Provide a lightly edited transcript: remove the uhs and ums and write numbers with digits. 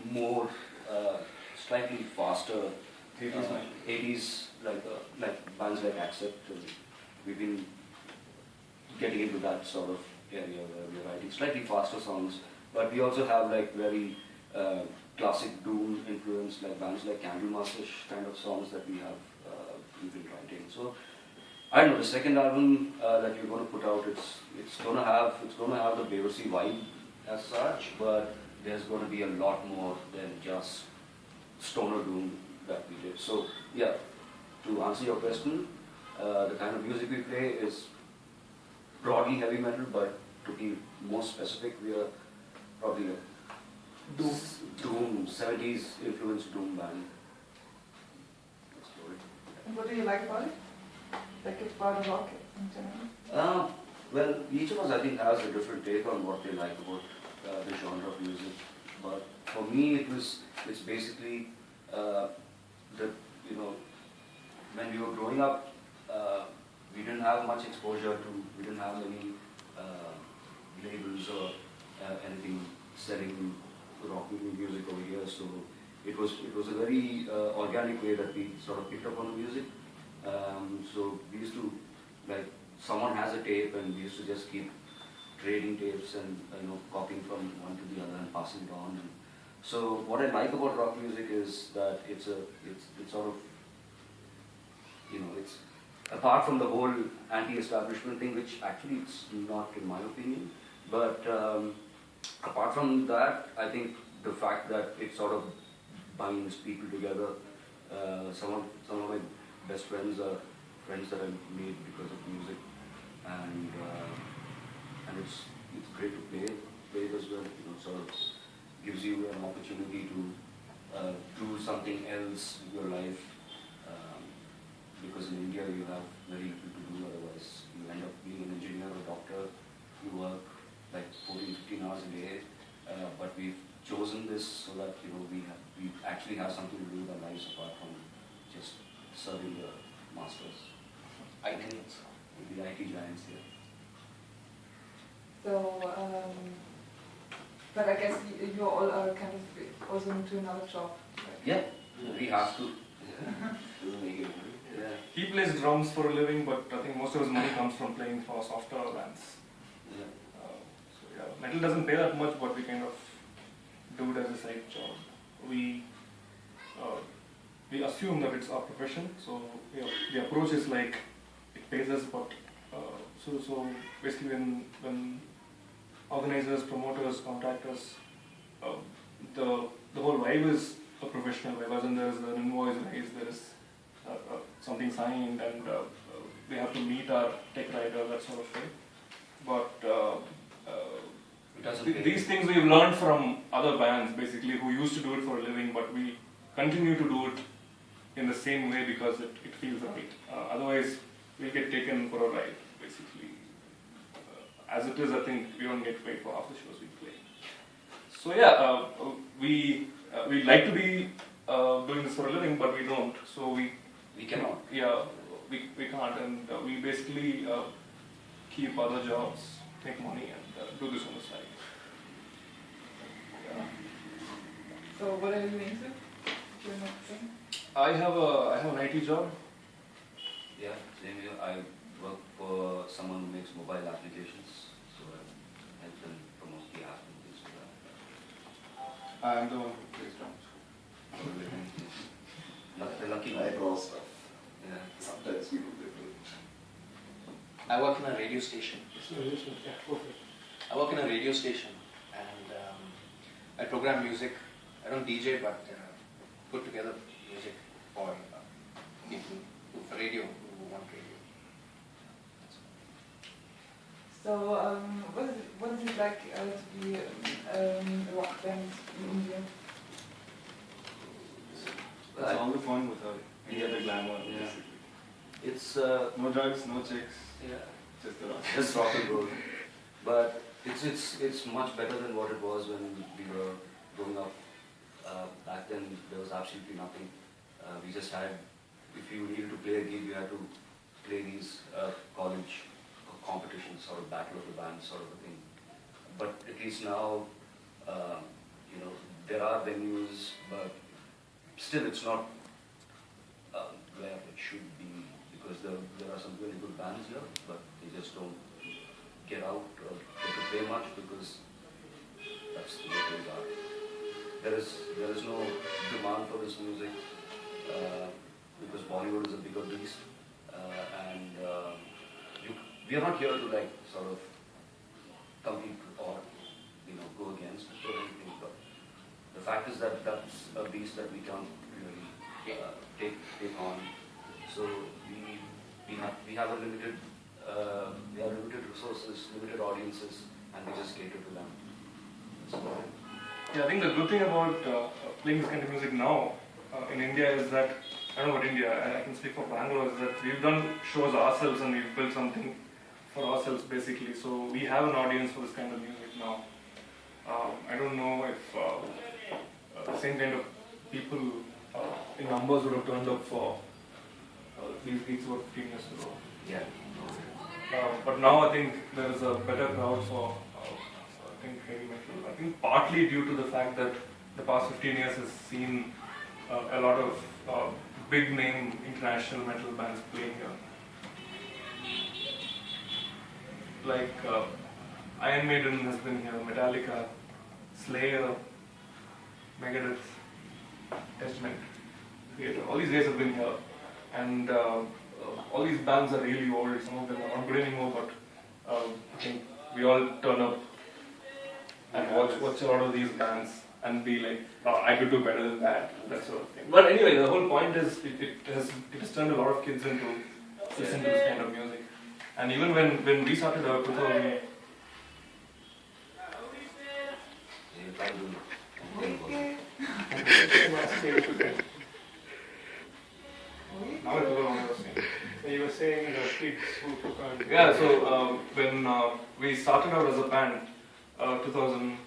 more, slightly faster. 80s, like bands like Accept. We've been getting into that sort of area where we're writing slightly faster songs, but we also have like very classic doom influence, like bands like Candlemass-ish kind of songs that we've been writing. So I don't know, the second album that you're going to put out, it's going to have the Bevarsea vibe as such, but there's going to be a lot more than just stoner doom that we did. So yeah, to answer your question, the kind of music we play is broadly heavy metal, but to be more specific, we are probably a doom 70s influenced doom band. That's the story. And what do you like about it? Like it's part of rock in general? Well, each of us I think has a different take on what they like about the genre of music. But for me, it's basically when we were growing up, we didn't have much exposure to, we didn't have many labels or anything selling rock music over here. So it was a very organic way that we sort of picked up on the music. So we used to, like, someone has a tape and we used to just keep trading tapes and copying from one to the other and passing it on. And so what I like about rock music is that it's sort of, it's apart from the whole anti-establishment thing, which actually it's not in my opinion, but apart from that, I think the fact that it sort of binds people together. Some of my best friends are friends that I made because of music, and it's great to play it as well. Sort of gives you an opportunity to do something else in your life, because in India you have very little to do otherwise. You end up being an engineer or a doctor. You work like 14-15 hours a day, but we've chosen this so that we actually have something to do with our lives apart from just serving the masters. The IT giants here. So, but I guess you all are kind of also into another job. Right? Yeah, we have to. Yeah. He plays drums for a living, but I think most of his money comes from playing for software bands. Yeah. So yeah, metal doesn't pay that much, but we kind of do it as a side job. We assume that it's our profession, so the approach is like it pays us, but so basically when organizers, promoters, contractors, the whole vibe is a professional vibe, as in there is an invoice raised, there is something signed, and we have to meet our tech writer, that sort of thing. But these things we've learned from other bands, basically, who used to do it for a living, but we continue to do it in the same way because it feels right. Otherwise, we'll get taken for a ride, basically. As it is, I think we don't get paid for half the shows we play. So yeah, we like to be doing this for a living, but we don't. So we cannot. Yeah, we can't, and we basically keep other jobs, make money, and do this on the side. Yeah. So what are you into? You're not saying? I have an IT job. Yeah, same here. I work for someone who makes mobile applications, so I help them promote the app and things like that. I'm the one who plays drums. Lucky. I draw stuff. Yeah. Sometimes we do different. I work in a radio station. I work in a radio station, and I program music. I don't DJ, but put together music for people for radio who want radio. So what is it like to be a rock band in India? It's all the fun without any other glamour. Yeah. Basically. It's No drugs, no chicks, yeah, just the rock. just rock and roll. But it's much better than what it was when we were growing up. Back then there was absolutely nothing. We just had, if you needed to play a gig, you had to play these college competitions, sort of battle of the bands sort of a thing. But at least now, there are venues, but still it's not where it should be, because there are some very good bands here, but they just don't get out or get to play much because that's the way things are. There is no demand for this music because Bollywood is a bigger beast, and we are not here to like sort of compete or go against it or anything. But the fact is that that's a beast that we can't really take on. So we have a limited resources, limited audiences, and we just cater to them. That's about it. Yeah, I think the good thing about playing this kind of music now in India is that, I don't know about India, I can speak for Bangalore, is that we've done shows ourselves and we've built something for ourselves basically. So we have an audience for this kind of music now. I don't know if the same kind of people in numbers would have turned up for these gigs were 15 years ago. Yeah. But now I think there is a better crowd for I think heavy metal. I think partly due to the fact that the past 15 years has seen a lot of big name international metal bands playing here. Like Iron Maiden has been here, Metallica, Slayer, Megadeth, Testament, Theatre. All these guys have been here, and all these bands are really old. Some of them are not good anymore, but I think we all turn up and watch a lot of these bands and be like, oh, I could do better than that sort of thing. But anyway, the whole point is it has turned a lot of kids into listening to this kind of music. And even when we started our 2000. Now I remember what I was saying. So you were saying the kids who took on. Yeah, so when we started out as a band, 2000.